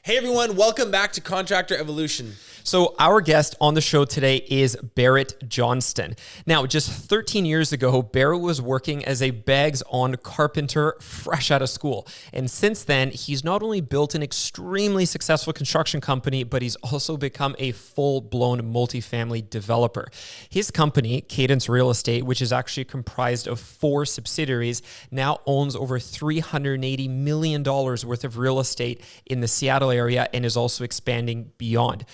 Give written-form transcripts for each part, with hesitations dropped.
Hey everyone, welcome back to Contractor Evolution. So our guest on the show today is Barrett Johnston. Now, just 13 years ago, Barrett was working as a bags-on carpenter fresh out of school. And since then, he's not only built an extremely successful construction company, but he's also become a full-blown multifamily developer. His company, Cadence Real Estate, which is actually comprised of 4 subsidiaries, now owns over $380 million worth of real estate in the Seattle area and is also expanding beyond.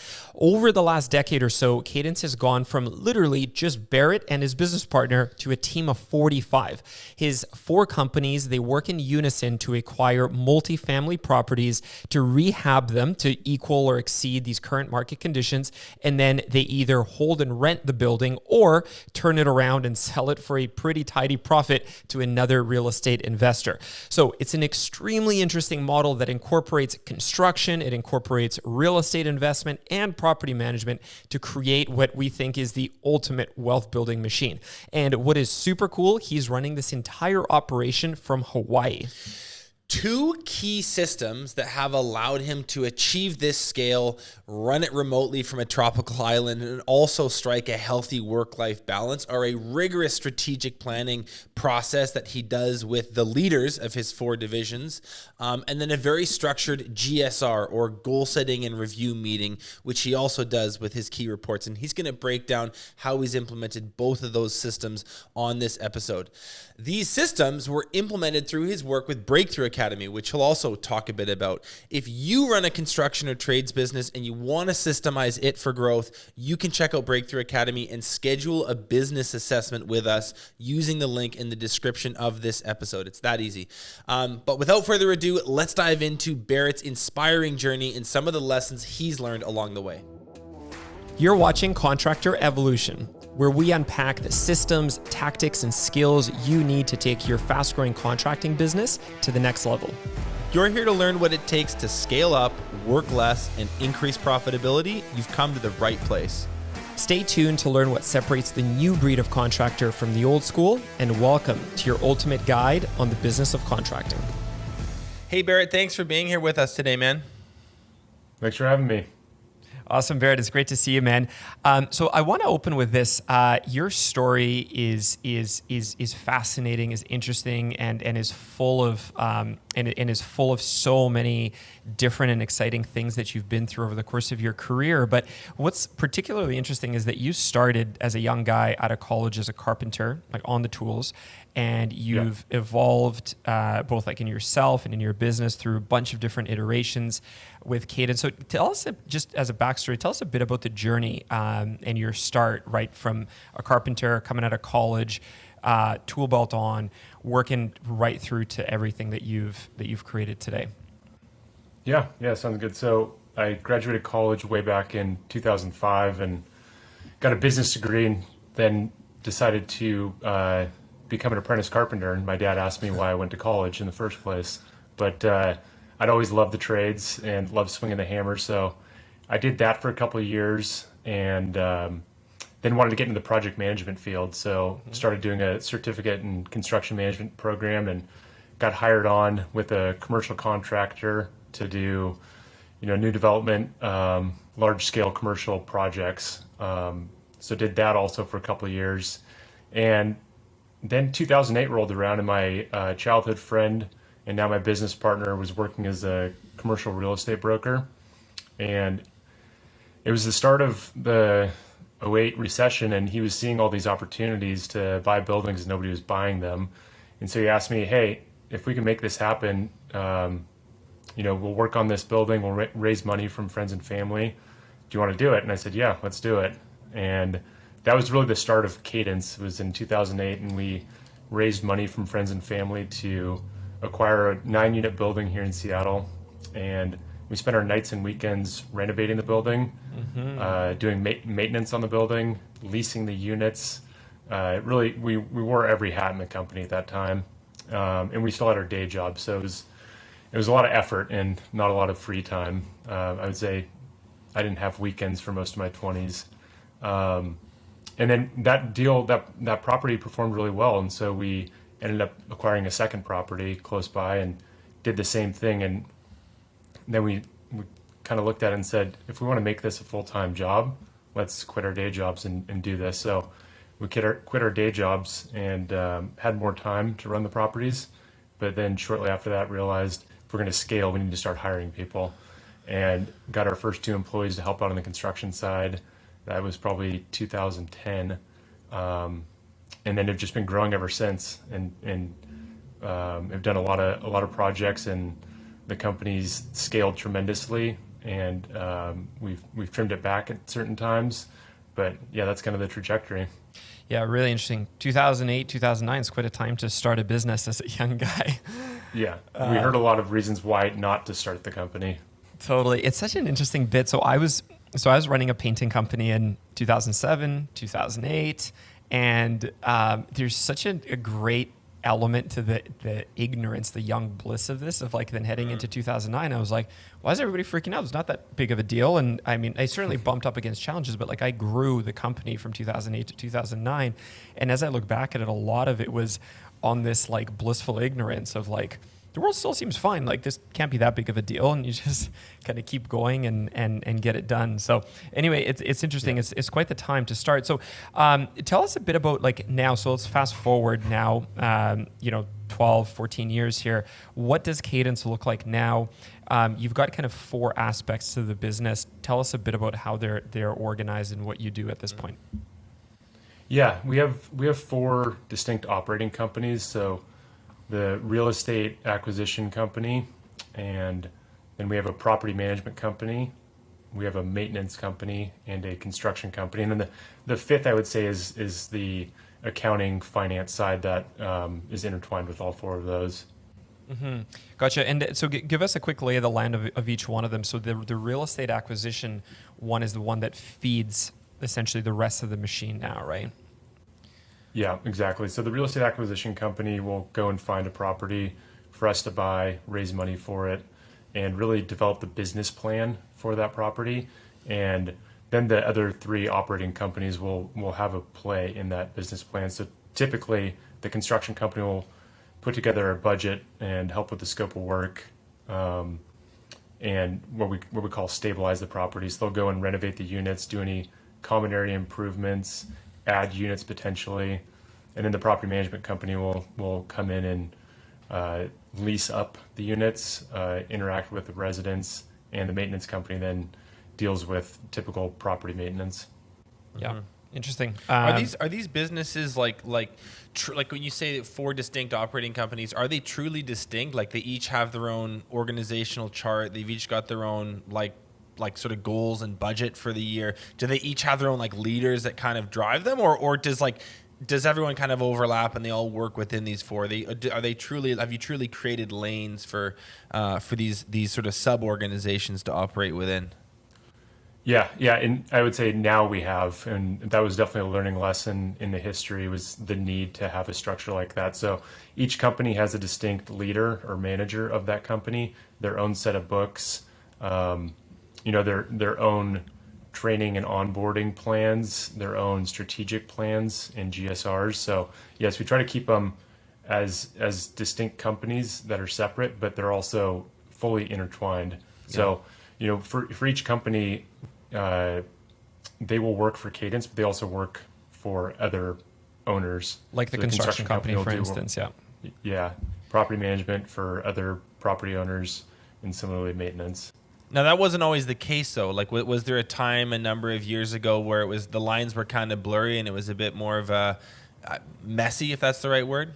Over the last decade or so, Cadence has gone from literally just Barrett and his business partner to a team of 45. His 4 companies, they work in unison to acquire multifamily properties, to rehab them to equal or exceed these current market conditions, and then they either hold and rent the building or turn it around and sell it for a pretty tidy profit to another real estate investor. So it's an extremely interesting model that incorporates construction, it incorporates real estate investment and property management to create what we think is the ultimate wealth building machine. And what is super cool, he's running this entire operation from Hawaii. 2 key systems that have allowed him to achieve this scale, run it remotely from a tropical island, and also strike a healthy work-life balance are a rigorous strategic planning process that he does with the leaders of his 4 divisions, and then a very structured GSR, or goal setting and review meeting, which he also does with his key reports. And he's going to break down how he's implemented both of those systems on this episode. These systems were implemented through his work with Breakthrough Academy, which he'll also talk a bit about. If you run a construction or trades business and you want to systemize it for growth, you can check out Breakthrough Academy and schedule a business assessment with us using the link in the description of this episode. It's that easy. But without further ado, let's dive into Barrett's inspiring journey and some of the lessons he's learned along the way. You're watching Contractor Evolution, where we unpack the systems, tactics, and skills you need to take your fast-growing contracting business to the next level. You're here to learn what it takes to scale up, work less, and increase profitability. You've come to the right place. Stay tuned to learn what separates the new breed of contractor from the old school, and welcome to your ultimate guide on the business of contracting. Hey Barrett, thanks for being here with us today, man. Thanks for having me. Awesome, Barrett. It's great to see you, man. So I want to open with this. Your story is fascinating, is interesting, and is full of is full of so many different and exciting things that you've been through over the course of your career. But what's particularly interesting is that you started as a young guy out of college as a carpenter, like on the tools, and you've evolved both like in yourself and in your business through a bunch of different iterations with Cadence. So tell us, just as a backstory, tell us a bit about the journey and your start, right, from a carpenter coming out of college, tool belt on, working right through to everything that you've created today. Yeah, sounds good. So I graduated college way back in 2005 and got a business degree, and then decided to become an apprentice carpenter. And my dad asked me why I went to college in the first place, but I'd always loved the trades and loved swinging the hammer. So I did that for a couple of years, and then wanted to get into the project management field. So started doing a certificate in construction management program and got hired on with a commercial contractor to do, new development, large scale commercial projects. So did that also for a couple of years. And then 2008 rolled around, and my childhood friend and now my business partner was working as a commercial real estate broker. And it was the start of the '08 recession, and he was seeing all these opportunities to buy buildings and nobody was buying them. And so he asked me, hey, if we can make this happen, we'll work on this building, we'll raise money from friends and family. Do you want to do it? And I said, yeah, let's do it. And that was really the start of Cadence. It was in 2008, and we raised money from friends and family to acquire a 9-unit building here in Seattle. And we spent our nights and weekends renovating the building, doing maintenance on the building, leasing the units. Really, we wore every hat in the company at that time, and we still had our day job. So it was a lot of effort and not a lot of free time. I would say I didn't have weekends for most of my 20s. And then that property performed really well, and so we ended up acquiring a second property close by and did the same thing. And then we kind of looked at it and said, if we want to make this a full-time job, let's quit our day jobs and do this. So we quit our day jobs and had more time to run the properties. But then shortly after that, realized if we're going to scale, we need to start hiring people, and got our first 2 employees to help out on the construction side. That was probably 2010. And then have just been growing ever since, and have done a lot of projects, and the company's scaled tremendously, and we've trimmed it back at certain times, but yeah, that's kind of the trajectory. Yeah, really interesting. 2008, 2009 is quite a time to start a business as a young guy. Yeah, we heard a lot of reasons why not to start the company. Totally. It's such an interesting bit. So I was running a painting company in 2007, 2008, and there's such a great element to the ignorance, the young bliss of this, of like then heading into 2009, I was like, why is everybody freaking out? It's not that big of a deal. And I mean, I certainly bumped up against challenges, but like I grew the company from 2008 to 2009. And as I look back at it, a lot of it was on this like blissful ignorance of like, the world still seems fine. Like this can't be that big of a deal, and you just kind of keep going and get it done. So anyway, it's interesting. Yeah. It's quite the time to start. So tell us a bit about like now. So let's fast forward now. 12, 14 years here. What does Cadence look like now? You've got kind of 4 aspects to the business. Tell us a bit about how they're organized and what you do at this point. Yeah, we have 4 distinct operating companies. So the real estate acquisition company, and then we have a property management company, we have a maintenance company, and a construction company. And then the 5th, I would say, is the accounting finance side that is intertwined with all 4 of those. Mm-hmm. Gotcha. And so give us a quick lay of the land of each one of them. So the real estate acquisition one is the one that feeds essentially the rest of the machine now, right? Yeah, exactly. So the real estate acquisition company will go and find a property for us to buy, raise money for it, and really develop the business plan for that property. And then the other 3 operating companies will have a play in that business plan. So typically the construction company will put together a budget and help with the scope of work, and what we call stabilize the properties. They'll go and renovate the units, do any common area improvements, add units potentially, and then the property management company will come in and lease up the units, interact with the residents, and the maintenance company then deals with typical property maintenance. Yeah, interesting. Are these businesses like when you say 4 distinct operating companies? Are they truly distinct? Like they each have their own organizational chart. They've each got their own like sort of goals and budget for the year. Do they each have their own like leaders that kind of drive them, or does everyone kind of overlap and they all work within these 4? Have you truly created lanes for these sort of sub organizations to operate within? Yeah, and I would say now we have, and that was definitely a learning lesson in the history, was the need to have a structure like that. So each company has a distinct leader or manager of that company, their own set of books, their own training and onboarding plans, their own strategic plans and GSRs. So yes, we try to keep them as distinct companies that are separate, but they're also fully intertwined. So, for each company, they will work for Cadence, but they also work for other owners. Like the construction company for instance, yeah. Yeah, property management for other property owners, and similarly maintenance. Now that wasn't always the case though. Like, was there a time a number of years ago where the lines were kind of blurry and it was a bit more of a messy, if that's the right word?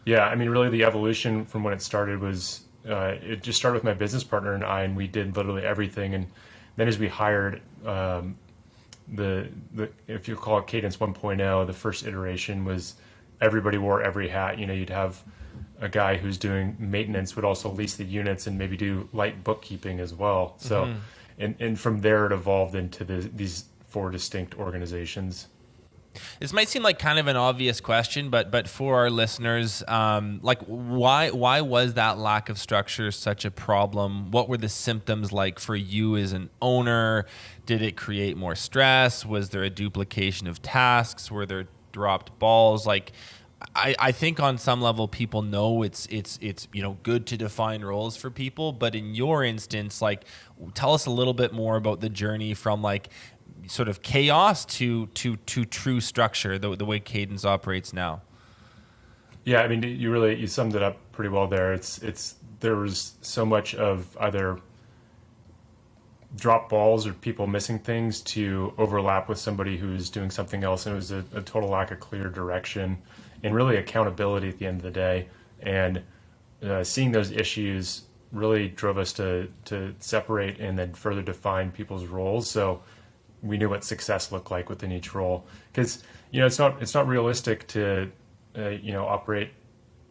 Yeah, I mean, really the evolution from when it started was, it just started with my business partner and I, and we did literally everything. And then as we hired the if you call it Cadence 1.0, the first iteration was everybody wore every hat. You'd have a guy who's doing maintenance would also lease the units and maybe do light bookkeeping as well. So, and from there it evolved into these 4 distinct organizations. This might seem like kind of an obvious question, but for our listeners, why was that lack of structure such a problem? What were the symptoms like for you as an owner? Did it create more stress? Was there a duplication of tasks? Were there dropped balls? Like, I think on some level people know it's good to define roles for people, but in your instance, like, tell us a little bit more about the journey from like sort of chaos to true structure, the way Cadence operates now. Yeah, I mean, you summed it up pretty well there. There was so much of either drop balls or people missing things to overlap with somebody who's doing something else, and it was a total lack of clear direction and really accountability at the end of the day. And seeing those issues really drove us to separate and then further define people's roles, so we knew what success looked like within each role. Because it's not realistic to operate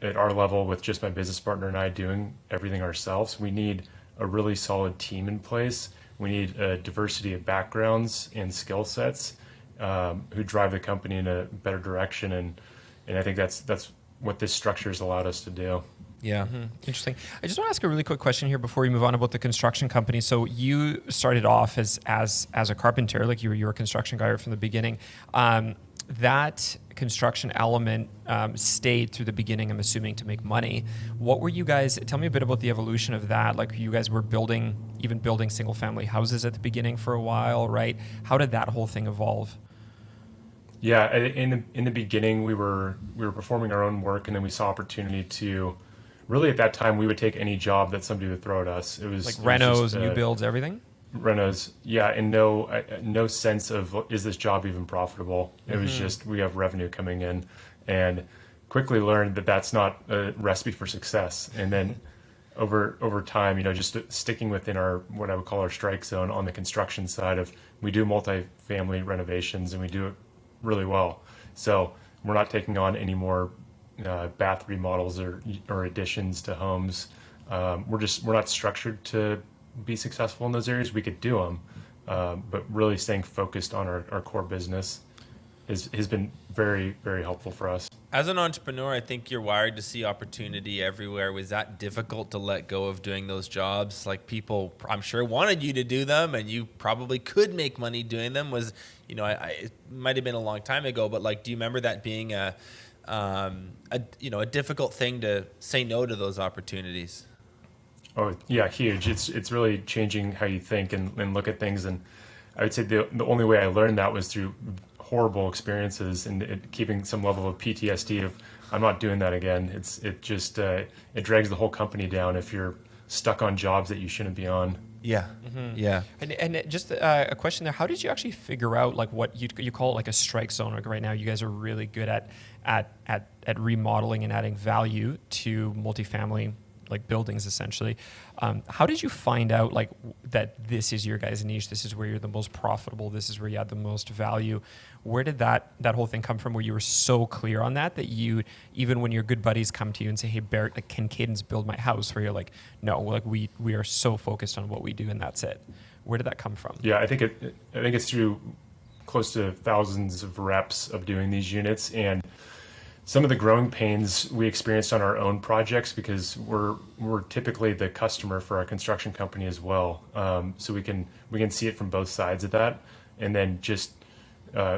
at our level with just my business partner and I doing everything ourselves. We need a really solid team in place. We need a diversity of backgrounds and skill sets who drive the company in a better direction, and I think that's what this structure has allowed us to do. Yeah. Interesting. I just want to ask a really quick question here before we move on about the construction company. So you started off as a carpenter, like you were a construction guy right from the beginning. That construction element stayed through the beginning, I'm assuming, to make money. What were you guys, tell me a bit about the evolution of that. Like, you guys were building single family houses at the beginning for a while, right? How did that whole thing evolve? Yeah, in the beginning, we were performing our own work, and then we saw opportunity to really, at that time, we would take any job that somebody would throw at us. It was like renos, new builds, everything? Renos, yeah, and no sense of, is this job even profitable? It was just, we have revenue coming in, and quickly learned that that's not a recipe for success. And then over time, just sticking within our, what I would call our strike zone on the construction side of, we do multifamily renovations and we do it really well. So we're not taking on any more bath remodels or additions to homes. We're not structured to be successful in those areas. We could do them, but really staying focused on our core business has been very, very helpful for us. As an entrepreneur, I think you're wired to see opportunity everywhere. Was that difficult to let go of doing those jobs? Like, people, I'm sure, wanted you to do them, and you probably could make money doing them. It might have been a long time ago, but like, do you remember that being a difficult thing to say no to those opportunities? Oh yeah, huge. It's really changing how you think and look at things. And I would say the only way I learned that was through horrible experiences and keeping some level of PTSD of, I'm not doing that again. It drags the whole company down if you're stuck on jobs that you shouldn't be on. Yeah. Yeah. And just a question there, how did you actually figure out like what you call it, like a strike zone? Like, right now you guys are really good at remodeling and adding value to multifamily like buildings, essentially. How did you find out like that this is your guys' niche, this is where you're the most profitable, this is where you add the most value? Where did that whole thing come from, where you were so clear on that you, even when your good buddies come to you and say, hey Barrett, like, can Cadence build my house? Where you're like, no, like we are so focused on what we do and that's it. Where did that come from? Yeah, I think it's through close to thousands of reps of doing these units, and some of the growing pains we experienced on our own projects, because we're typically the customer for our construction company as well. So we can see it from both sides of that, and then just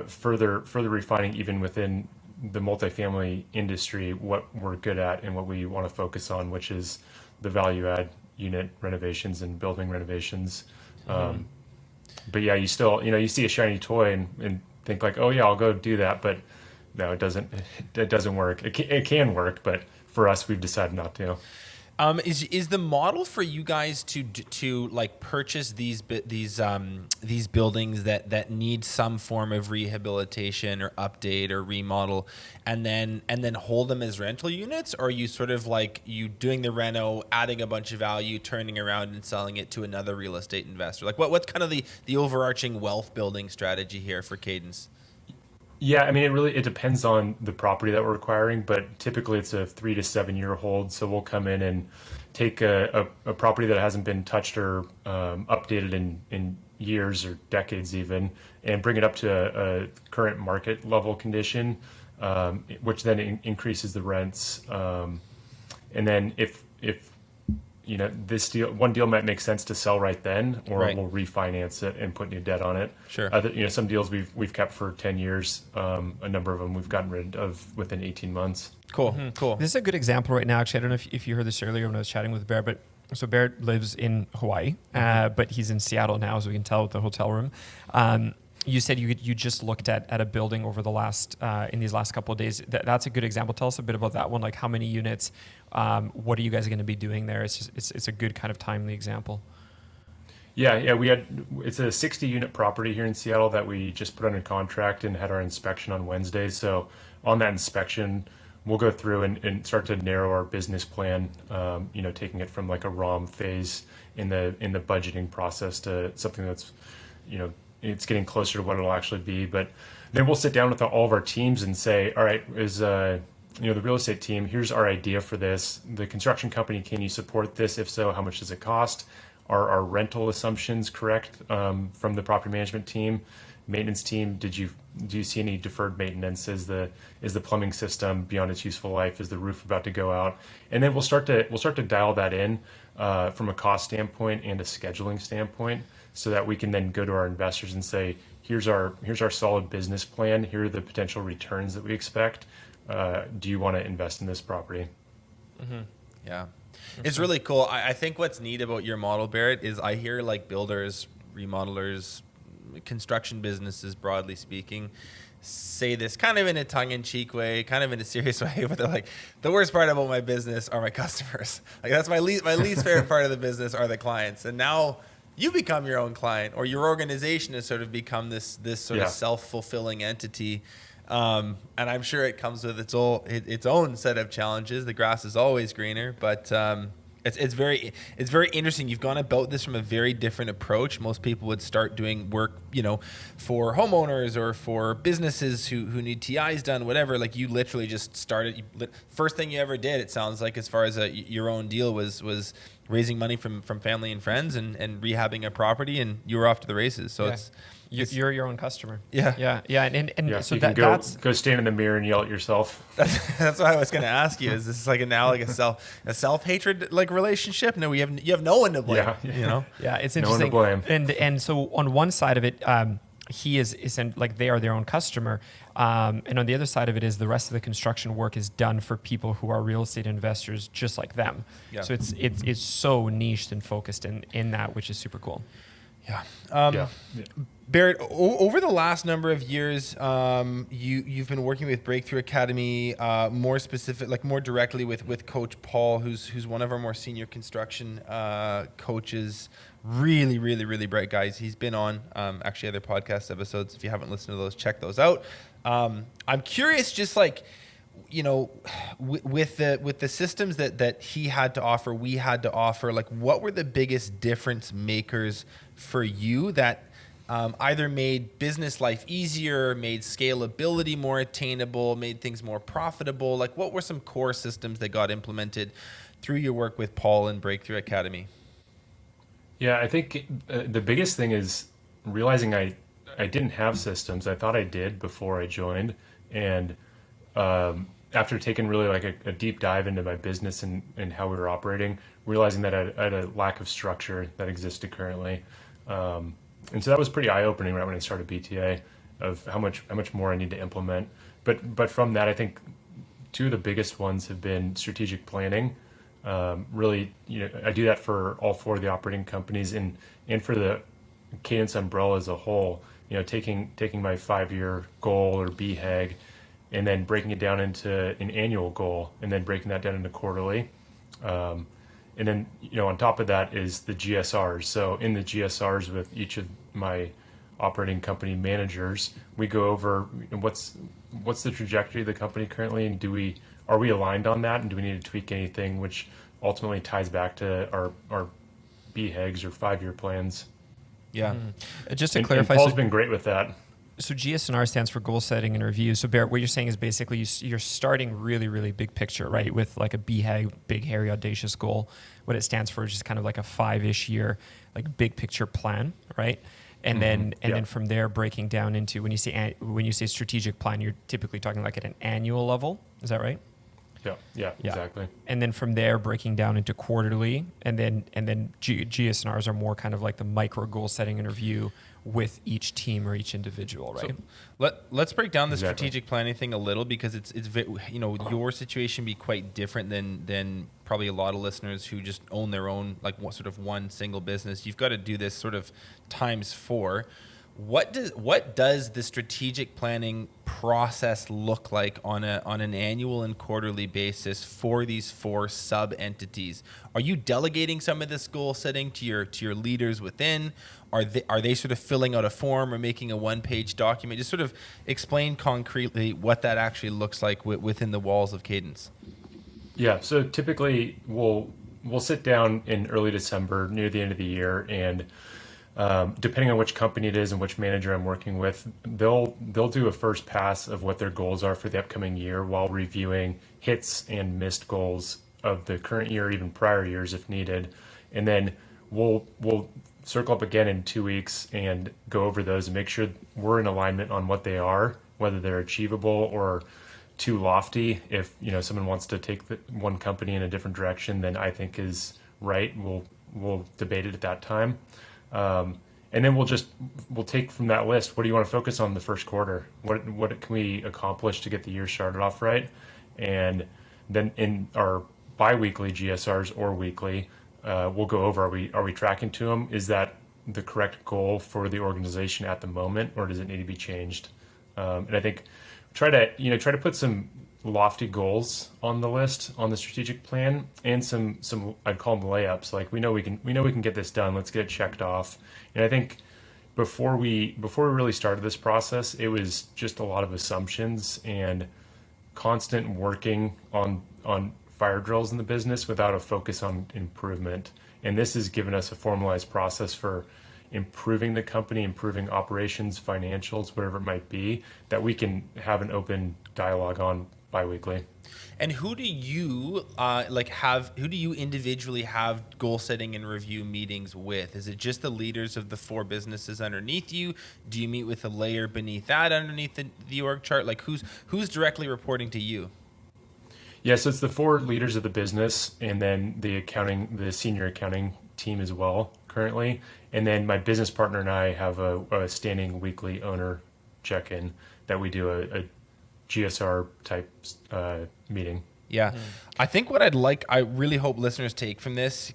further refining even within the multifamily industry what we're good at and what we want to focus on, which is the value add unit renovations and building renovations. But yeah, you still you see a shiny toy and think like, oh yeah, I'll go do that, but no, it doesn't. It doesn't work. It can work, but for us, we've decided not to. Is the model for you guys to like purchase these buildings that need some form of rehabilitation or update or remodel, and then hold them as rental units, or are you sort of like you doing the reno, adding a bunch of value, turning around and selling it to another real estate investor? Like, what's kind of the overarching wealth building strategy here for Cadence? Yeah, I mean, it depends on the property that we're acquiring, but typically it's a 3 to 7 year hold. So we'll come in and take a property that hasn't been touched or updated in years or decades even, and bring it up to a current market level condition, which then increases the rents. And then if one deal might make sense to sell right then, or Right. we'll refinance it and put new debt on it. Sure. Some deals we've kept for 10 years. A number of them we've gotten rid of within 18 months. Cool. Cool. This is a good example right now. Actually, I don't know if you heard this earlier when I was chatting with Barrett, but so Barrett lives in Hawaii, but he's in Seattle now, as we can tell with the hotel room. You said you just looked at a building over the last in these last couple of days. That's a good example. Tell us a bit about that one. Like how many units? What are you guys going to be doing there? It's a good kind of timely example. Yeah. It's a 60-unit property here in Seattle that we just put under contract and had our inspection on Wednesday. So on that inspection, we'll go through and start to narrow our business plan. Taking it from like a ROM phase in the budgeting process to something that's, it's getting closer to what it'll actually be. But then we'll sit down with all of our teams and say, all right, the real estate team, here's our idea for this. The construction company, can you support this? If so, how much does it cost? Are our rental assumptions correct from the property management team? Maintenance team, do you see any deferred maintenance? Is the plumbing system beyond its useful life? Is the roof about to go out? And then we'll start to dial that in from a cost standpoint and a scheduling standpoint, so that we can then go to our investors and say, here's our solid business plan. Here are the potential returns that we expect. Do you want to invest in this property? Mm-hmm. Yeah. It's really cool. I think what's neat about your model, Barrett, is I hear like builders, remodelers, construction businesses, broadly speaking, say this kind of in a tongue-in-cheek way, kind of in a serious way, but they're like, the worst part about my business are my customers. Like that's my least favorite part of the business are the clients. And now you become your own client, or your organization has sort of become this sort of self-fulfilling entity. And I'm sure it comes with its own set of challenges. The grass is always greener, but it's very interesting. You've gone about this from a very different approach. Most people would start doing work, for homeowners or for businesses who need TIs done, whatever. Like you literally just started. First thing you ever did, it sounds like, as far as your own deal was raising money from family and friends and rehabbing a property, and you were off to the races. So you're your own customer. Yeah. And so you can go stand in the mirror and yell at yourself. That's what I was going to ask you. Is this like a self-hatred like relationship? No, you have no one to blame. Yeah, it's interesting. No one to blame. And so on one side of it, he is like they are their own customer, and on the other side of it is the rest of the construction work is done for people who are real estate investors just like them. Yeah. So it's so niched and focused in that, which is super cool. Yeah. Barrett, over the last number of years, you've been working with Breakthrough Academy, more directly with Coach Paul, who's one of our more senior construction coaches. Really, really, really bright guys. He's been on actually other podcast episodes. If you haven't listened to those, check those out. I'm curious, just like, with the systems that he had to offer, we had to offer, like what were the biggest difference makers for you that either made business life easier, made scalability more attainable, made things more profitable? Like what were some core systems that got implemented through your work with Paul and Breakthrough Academy? Yeah, I think the biggest thing is realizing I didn't have systems. I thought I did before I joined. And after taking really like a deep dive into my business and how we were operating, realizing that I had a lack of structure that existed currently. And so that was pretty eye-opening right when I started BTA, of how much more I need to implement. But from that, I think two of the biggest ones have been strategic planning. Really, I do that for all four of the operating companies and for the Cadence umbrella as a whole. Taking my 5-year goal or BHAG, and then breaking it down into an annual goal, and then breaking that down into quarterly. And then, on top of that is the GSRs. So in the GSRs with each of my operating company managers, we go over what's the trajectory of the company currently, and are we aligned on that, and do we need to tweak anything, which ultimately ties back to our BHAGs or 5-year plans. Yeah. Just to clarify, and Paul's been great with that. So GSNR stands for goal setting and review. So Barrett, what you're saying is basically you're starting really, really big picture, right? With like a BHAG, big, hairy, audacious goal. What it stands for is just kind of like a 5-ish year, like big picture plan, right? And then from there breaking down into when you say strategic plan, you're typically talking like at an annual level. Is that right? Yeah, Yeah. exactly. And then from there, breaking down into quarterly, and then GSNRs are more kind of like the micro goal setting and review with each team or each individual, right? So let's break down the Exactly. strategic planning thing a little, because your situation be quite different than probably a lot of listeners who just own their own, like, sort of one single business. You've got to do this sort of times four. What does the strategic planning process look like on an annual and quarterly basis for these four sub entities? Are you delegating some of this goal setting to your leaders within? Are they sort of filling out a form or making a one-page document? Just sort of explain concretely what that actually looks like within the walls of Cadence. Yeah, so typically we'll sit down in early December near the end of the year, and depending on which company it is and which manager I'm working with, they'll do a first pass of what their goals are for the upcoming year while reviewing hits and missed goals of the current year, even prior years if needed, and then we'll circle up again in 2 weeks and go over those and make sure we're in alignment on what they are, whether they're achievable or too lofty. If someone wants to take one company in a different direction than I think is right, we'll debate it at that time. And then we'll take from that list, what do you want to focus on the first quarter? What can we accomplish to get the year started off right? And then in our bi-weekly GSRs or weekly, we'll go over, are we tracking to them? Is that the correct goal for the organization at the moment, or does it need to be changed? And I think try to put some lofty goals on the list on the strategic plan, and some I'd call them layups. Like, we know we can get this done. Let's get it checked off. And I think before we really started this process, it was just a lot of assumptions and constant working on fire drills in the business without a focus on improvement. And this has given us a formalized process for improving the company, improving operations, financials, whatever it might be, that we can have an open dialogue on bi-weekly. And who do you who do you individually have goal setting and review meetings with? Is it just the leaders of the four businesses underneath you? Do you meet with a layer beneath that, underneath the org chart? Like, who's directly reporting to you? Yeah, so it's the four leaders of the business, and then the senior accounting team as well currently. And then my business partner and I have a standing weekly owner check-in that we do a GSR type meeting. Yeah. I think what I really hope listeners take from this,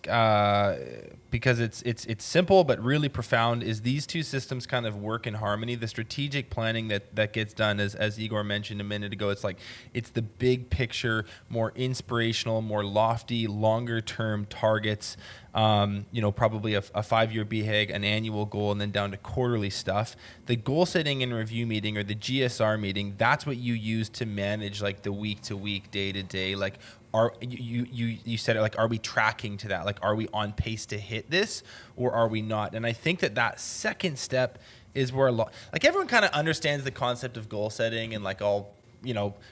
because it's simple but really profound, is these two systems kind of work in harmony. The strategic planning that gets done, as Igor mentioned a minute ago, it's the big picture, more inspirational, more lofty, longer term targets. Probably a 5-year BHAG, an annual goal, and then down to quarterly stuff. The goal setting and review meeting, or the GSR meeting, that's what you use to manage like the week to week, day to day. Like, you said it, like, are we tracking to that? Like, are we on pace to hit this, or are we not? And I think that second step is where everyone kind of understands the concept of goal setting, and like, I'll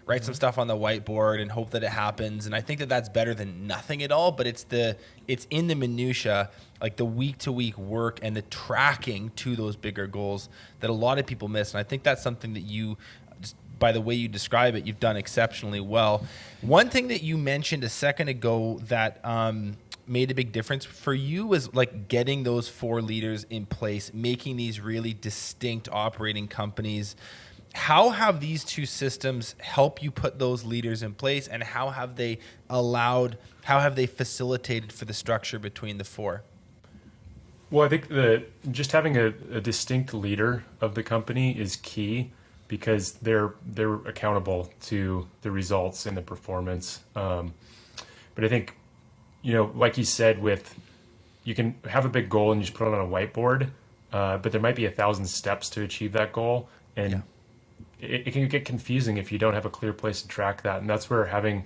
write some stuff on the whiteboard and hope that it happens. And I think that that's better than nothing at all. But it's in the minutia, like the week to week work and the tracking to those bigger goals, that a lot of people miss. And I think that's something that you, just by the way you describe it, you've done exceptionally well. One thing that you mentioned a second ago that made a big difference for you was like getting those four leaders in place, making these really distinct operating companies. How have these two systems helped you put those leaders in place, and how have they facilitated for the structure between the four? Well, I think just having a distinct leader of the company is key, because they're accountable to the results and the performance. But I think, like you said, you can have a big goal and you just put it on a whiteboard, but there might be 1,000 steps to achieve that goal, and Yeah. It can get confusing if you don't have a clear place to track that. And that's where having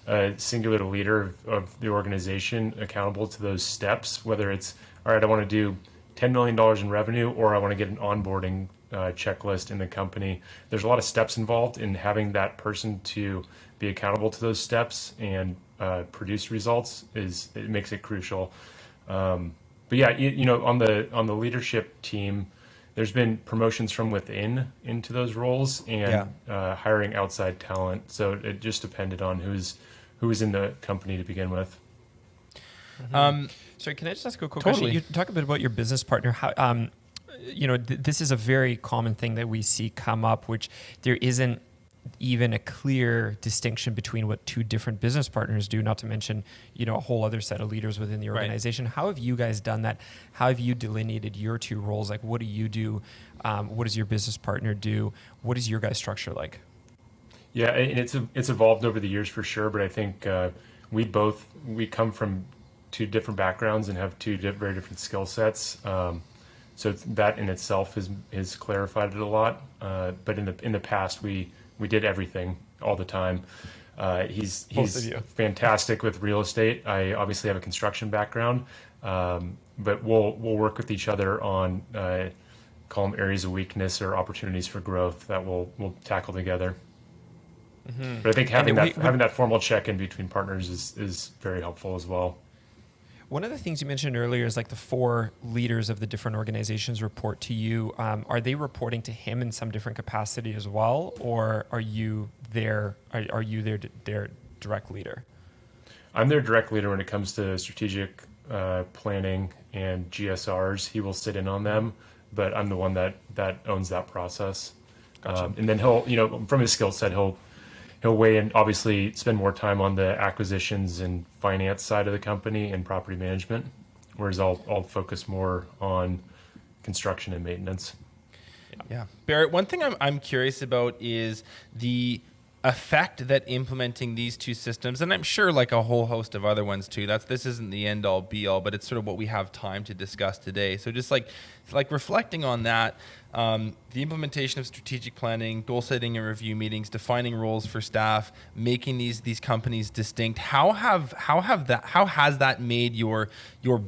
a singular leader of the organization accountable to those steps, whether it's, all right, I want to do $10 million in revenue, or I want to get an onboarding checklist in the company. There's a lot of steps involved in having that person to be accountable to those steps and produce results. It makes it crucial. But yeah, on the leadership team, there's been promotions from within into those roles and hiring outside talent. So it just depended on who was in the company to begin with. Sorry, can I just ask a quick Totally. question? You talk a bit about your business partner. How, this is a very common thing that we see come up, which there isn't even a clear distinction between what two different business partners do, not to mention, a whole other set of leaders within the organization. Right. How have you guys done that? How have you delineated your two roles? Like, what do you do? What does your business partner do? What is your guys' structure like? Yeah, and it's evolved over the years for sure, but I think we come from two different backgrounds and have two very different skill sets. So that in itself is clarified it a lot. But in the past, we did everything all the time. He's fantastic with real estate. I obviously have a construction background, but we'll work with each other on call them areas of weakness or opportunities for growth that we'll tackle together. Mm-hmm. But I think having that formal check-in between partners is very helpful as well. One of the things you mentioned earlier is like the 4 leaders of the different organizations report to you. Are they reporting to him in some different capacity as well, or are you their direct leader? I'm their direct leader when it comes to strategic planning and GSRs. He will sit in on them, but I'm the one that owns that process. Gotcha. And then he'll, from his skill set, he'll weigh in, obviously spend more time on the acquisitions and finance side of the company and property management, whereas I'll focus more on construction and maintenance. Yeah. Barrett, one thing I'm curious about is the effect that implementing these two systems, and I'm sure like a whole host of other ones too, this isn't the end all be all, but it's sort of what we have time to discuss today. So just like reflecting on that, the implementation of strategic planning, goal setting and review meetings, defining roles for staff, making these companies distinct. How has that made your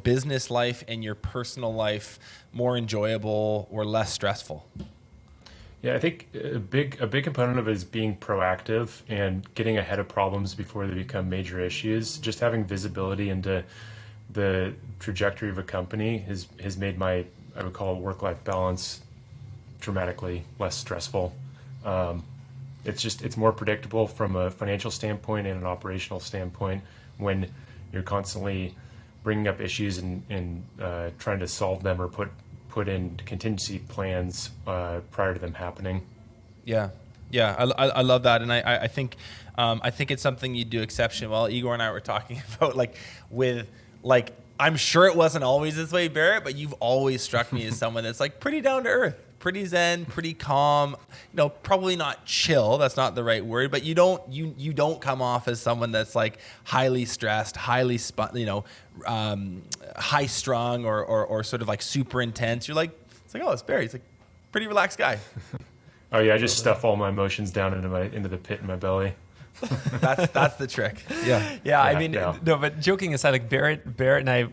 business life and your personal life more enjoyable or less stressful? Yeah, I think a big component of it is being proactive and getting ahead of problems before they become major issues. Just having visibility into the trajectory of a company has made I would call it work-life balance dramatically less stressful. It's more predictable from a financial standpoint and an operational standpoint when you're constantly bringing up issues and trying to solve them or put in contingency plans prior to them happening. Yeah, I love that, and I think it's something you do exceptionally well. Igor and I were talking about I'm sure it wasn't always this way, Barrett, but you've always struck me as someone that's like pretty down to earth, pretty zen, pretty calm. Probably not chill. That's not the right word, but you don't come off as someone that's like highly stressed, highly high strung or sort of like super intense. You're like, it's Barry. He's like pretty relaxed guy. Oh yeah, I just stuff all my emotions down into the pit in my belly. That's the trick. Yeah. I mean, no, but joking aside, like Barrett and I,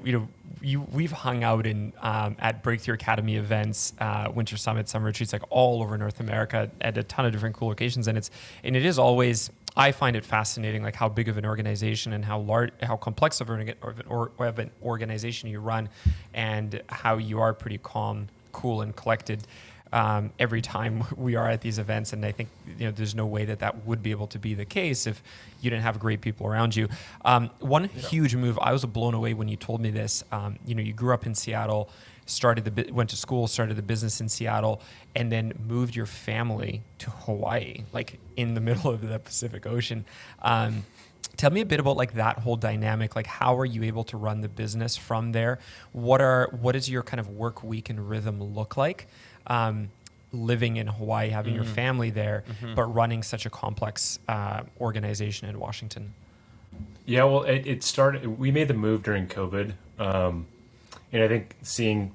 we've hung out at Breakthrough Academy events, Winter Summit, Summer Retreats, like all over North America at a ton of different cool locations. And it is always, I find it fascinating, like how big of an organization and how complex of an organization you run, and how you are pretty calm, cool, and collected every time we are at these events. And I think there's no way that would be able to be the case if you didn't have great people around you. One huge move, I was blown away when you told me this. You grew up in Seattle, went to school, started the business in Seattle, and then moved your family to Hawaii, like in the middle of the Pacific Ocean. Tell me a bit about like that whole dynamic. Like, how are you able to run the business from there? What is your kind of work week and rhythm look like? Living in Hawaii, having your family there, but running such a complex organization in Washington? Yeah, well, it started. We made the move during COVID, and I think seeing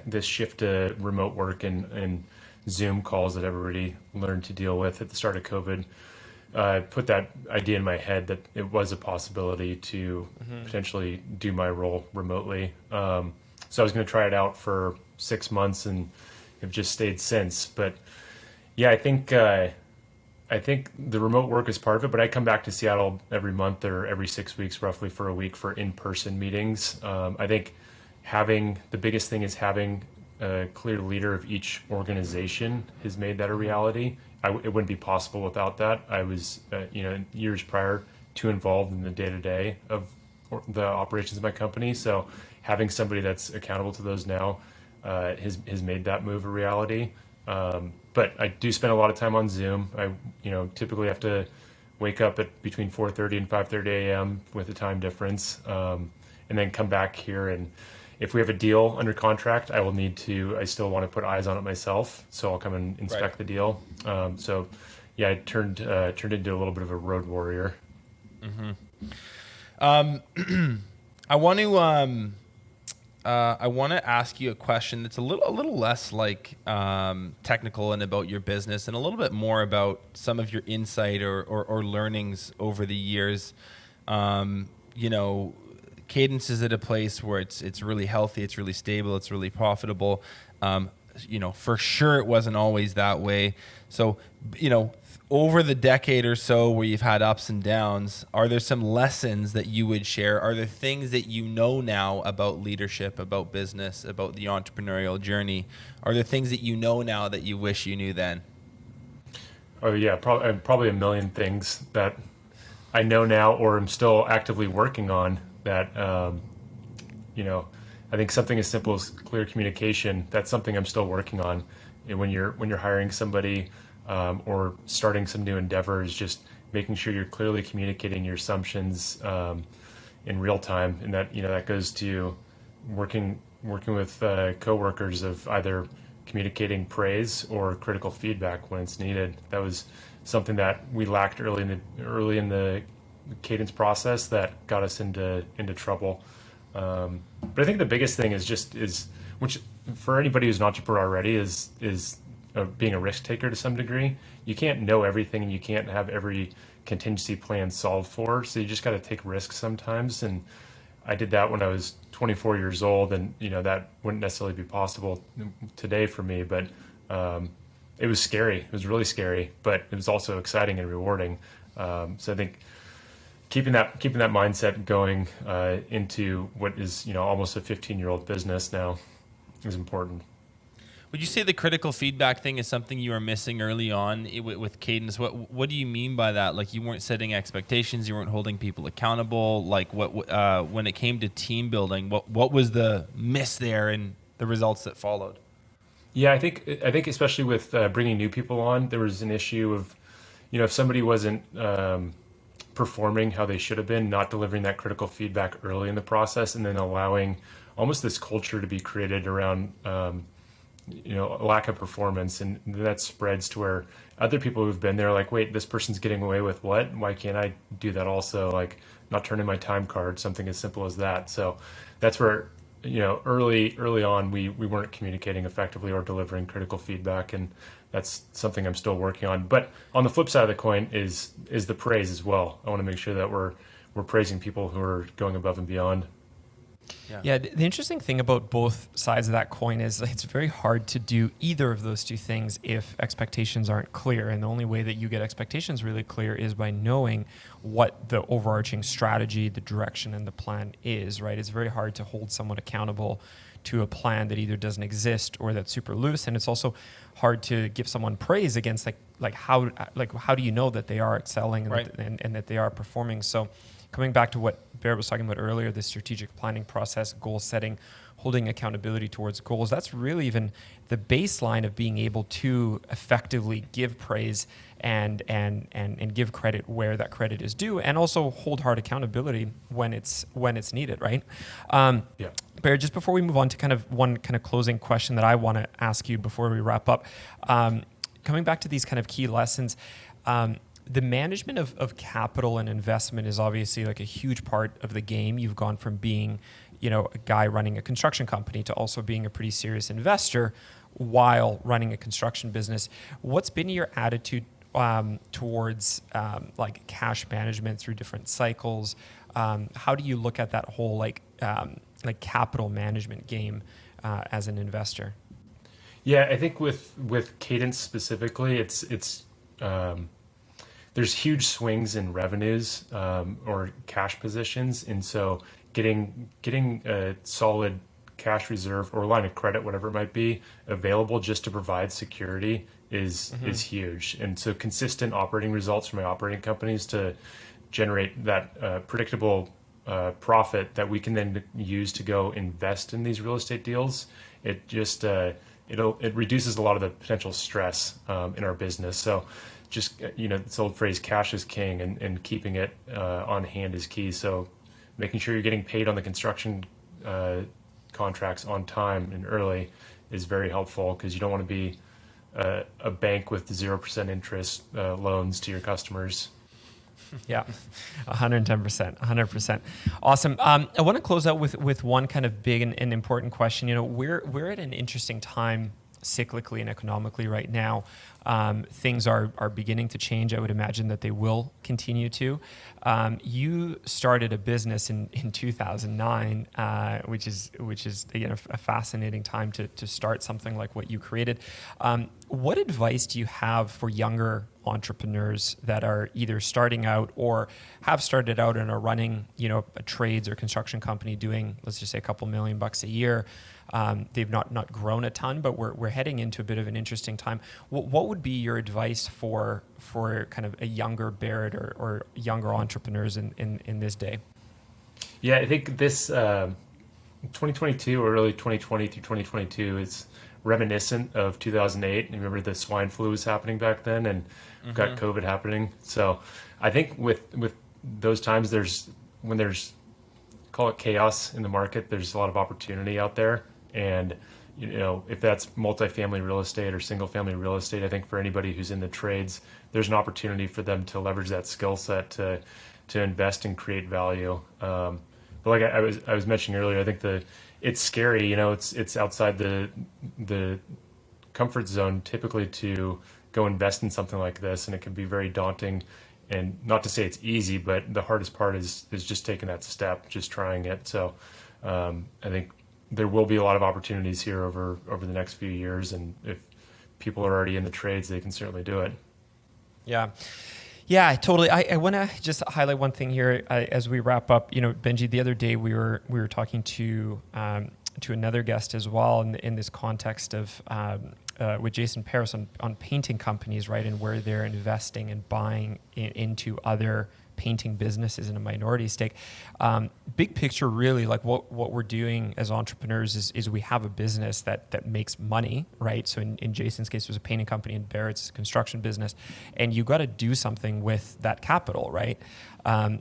this shift to remote work and Zoom calls that everybody learned to deal with at the start of COVID, put that idea in my head that it was a possibility to potentially do my role remotely. So I was going to try it out for 6 months and have just stayed since. But yeah, I think the remote work is part of it, but I come back to Seattle every month or every 6 weeks roughly for a week for in-person meetings. I think the biggest thing is having a clear leader of each organization has made that a reality. It wouldn't be possible without that. I was, years prior too involved in the day-to-day of the operations of my company. So having somebody that's accountable to those now has made that move a reality. But I do spend a lot of time on Zoom. I typically have to wake up at between 4:30 and 5:30 a.m. with a time difference, and then come back here. And if we have a deal under contract, I still want to put eyes on it myself. So I'll come and inspect the deal. So yeah, I turned into a little bit of a road warrior. I want to ask you a question that's a little less like technical and about your business, and a little bit more about some of your insight or learnings over the years. Cadence is at a place where it's really healthy, it's really stable, it's really profitable. For sure it wasn't always that way. So, over the decade or so where you've had ups and downs, are there some lessons that you would share? Are there things that you know now about leadership, about business, about the entrepreneurial journey? Are there things that you know now that you wish you knew then? Oh yeah, probably a million things that I know now or am still actively working on that, I think something as simple as clear communication, that's something I'm still working on. And when you're hiring somebody or starting some new endeavors, just making sure you're clearly communicating your assumptions in real time. And that goes to working with coworkers of either communicating praise or critical feedback when it's needed. That was something that we lacked early in the Cadence process that got us into trouble. But I think the biggest thing is which for anybody who's an entrepreneur already is being a risk taker to some degree. You can't know everything and you can't have every contingency plan solved for. So you just got to take risks sometimes. And I did that when I was 24 years old, and that wouldn't necessarily be possible today for me. But it was scary. It was really scary, but it was also exciting and rewarding. So I think keeping that mindset going into what is almost a 15-year-old business now is important. Would you say the critical feedback thing is something you were missing early on with Cadence? What do you mean by that? Like, you weren't setting expectations, you weren't holding people accountable. Like, when it came to team building, what was the miss there and the results that followed? Yeah, I think especially with bringing new people on, there was an issue of, if somebody wasn't performing how they should have been, not delivering that critical feedback early in the process, and then allowing almost this culture to be created around lack of performance, and that spreads to where other people who've been there are like, wait, this person's getting away with what? Why can't I do that also? Like, not turn in my time card, something as simple as that. So that's where early on we weren't communicating effectively or delivering critical feedback, and that's something I'm still working on. But on the flip side of the coin is the praise as well. I want to make sure that we're praising people who are going above and beyond. Yeah, the interesting thing about both sides of that coin is it's very hard to do either of those two things if expectations aren't clear. And the only way that you get expectations really clear is by knowing what the overarching strategy, the direction, and the plan is, right? It's very hard to hold someone accountable to a plan that either doesn't exist or that's super loose. And it's also hard to give someone praise against how do you know that they are excelling and, right, and that they are performing? So coming back to what Barrett was talking about earlier, the strategic planning process, goal setting, holding accountability towards goals, that's really even the baseline of being able to effectively give praise and give credit where that credit is due, and also hold hard accountability when it's needed, right? Yeah. Barrett, just before we move on to kind of one kind of closing question that I want to ask you before we wrap up, coming back to these kind of key lessons, the management of capital and investment is obviously like a huge part of the game. You've gone from being, a guy running a construction company to also being a pretty serious investor while running a construction business. What's been your attitude towards like cash management through different cycles? How do you look at that whole like capital management game as an investor? Yeah, I think with Cadence specifically, it's there's huge swings in revenues or cash positions, and so getting a solid cash reserve or line of credit, whatever it might be, available just to provide security is huge. And so consistent operating results from my operating companies to generate that predictable profit that we can then use to go invest in these real estate deals. It just it reduces a lot of the potential stress in our business. So just this old phrase, cash is king, and keeping it on hand is key. So making sure you're getting paid on the construction contracts on time and early is very helpful, because you don't want to be a bank with 0% interest loans to your customers. Yeah, 110%, 100%. Awesome. I want to close out with one kind of big and important question. We're at an interesting time cyclically and economically right now. Things are beginning to change. I would imagine that they will continue to. You started a business in 2009, which is a fascinating time to start something like what you created. What advice do you have for younger entrepreneurs that are either starting out or have started out and are running, a trades or construction company doing, let's just say, a couple $1 million a year? They've not grown a ton, but we're heading into a bit of an interesting time. What would be your advice for kind of a younger Barrett or younger entrepreneurs in this day? Yeah, I think this 2022 or early 2020 through 2022 is reminiscent of 2008. Remember, the swine flu was happening back then, and we've got COVID happening. So I think with those times, when there's call it chaos in the market, there's a lot of opportunity out there. And if that's multifamily real estate or single family real estate, I think for anybody who's in the trades, there's an opportunity for them to leverage that skill set to invest and create value. But like I was mentioning earlier, I think it's scary. It's outside the comfort zone typically to go invest in something like this, and it can be very daunting. And not to say it's easy, but the hardest part is just taking that step, just trying it. So I think there will be a lot of opportunities here over the next few years, and if people are already in the trades, they can certainly do it. Yeah, totally. I want to just highlight one thing here as we wrap up. Benji, the other day we were talking to another guest as well in this context of with Jason Paris on painting companies, right, and where they're investing and buying into other painting businesses in a minority stake. Big picture, really, like what we're doing as entrepreneurs is we have a business that makes money, right? So in Jason's case, it was a painting company, in Barrett's a construction business, and you got to do something with that capital, right?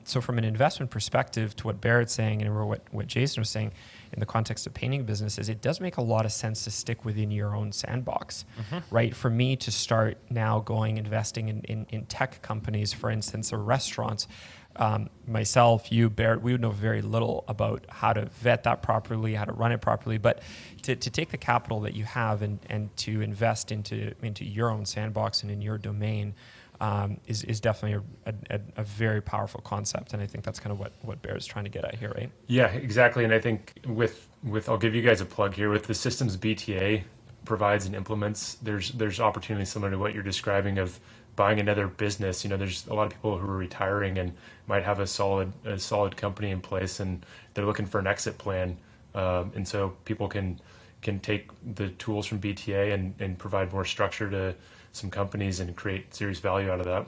So from an investment perspective, to what Barrett's saying and what Jason was saying, in the context of painting businesses, it does make a lot of sense to stick within your own sandbox, right? For me to start now investing in tech companies, for instance, or restaurants, myself, you, Barrett, we would know very little about how to vet that properly, how to run it properly, but to take the capital that you have and to invest into your own sandbox and in your domain is definitely a very powerful concept, and I think that's kind of what Barrett's trying to get at here, right? Yeah, exactly. And I think with I'll give you guys a plug here, with the systems BTA provides and implements, there's opportunities similar to what you're describing of buying another business. There's a lot of people who are retiring and might have a solid company in place, and they're looking for an exit plan, and so people can take the tools from BTA and provide more structure to some companies and create serious value out of that.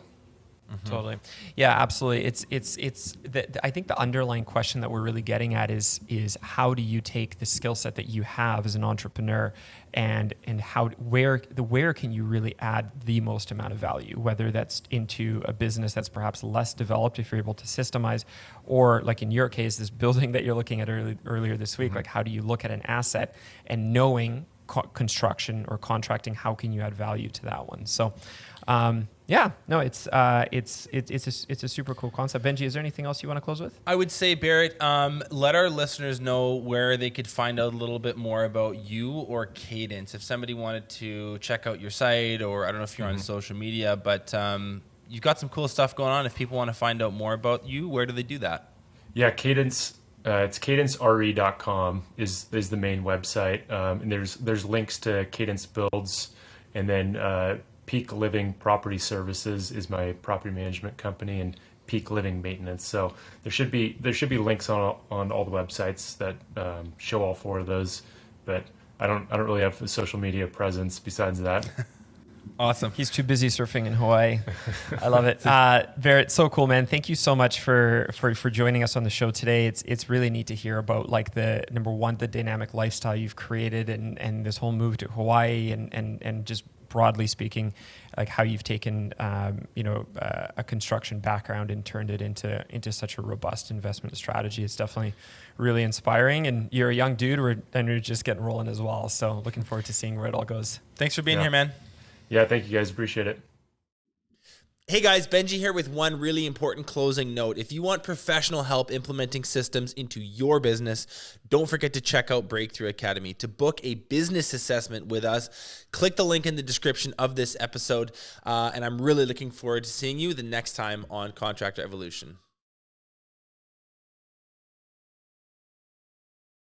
Totally. Yeah, absolutely. I think the underlying question that we're really getting at is how do you take the skill set that you have as an entrepreneur and where can you really add the most amount of value, whether that's into a business that's perhaps less developed if you're able to systemize, or like in your case, this building that you're looking at earlier this week, like how do you look at an asset and knowing construction or contracting, how can you add value to that one? So it's a super cool concept. Benji, is there anything else you want to close with? I would say, Barrett, let our listeners know where they could find out a little bit more about you or Cadence. If somebody wanted to check out your site, or I don't know if you're on social media, but you've got some cool stuff going on. If people want to find out more about you, where do they do that? Yeah, Cadence. It's cadencere.com is the main website, and there's links to Cadence Builds, and then Peak Living Property Services is my property management company, and peak living maintenance. So there should be links on all the websites that show all 4 of those, but I don't really have a social media presence besides that. Awesome. He's too busy surfing in Hawaii. I love it. Barrett, so cool, man. Thank you so much for joining us on the show today. It's really neat to hear about like the number one, the dynamic lifestyle you've created and this whole move to Hawaii and just broadly speaking, like how you've taken a construction background and turned it into such a robust investment strategy. It's definitely really inspiring, and you're a young dude, and you're just getting rolling as well. So looking forward to seeing where it all goes. Thanks for being here, man. Yeah, thank you guys. Appreciate it. Hey guys, Benji here with one really important closing note. If you want professional help implementing systems into your business, don't forget to check out Breakthrough Academy. To book a business assessment with us, click the link in the description of this episode. And I'm really looking forward to seeing you the next time on Contractor Evolution.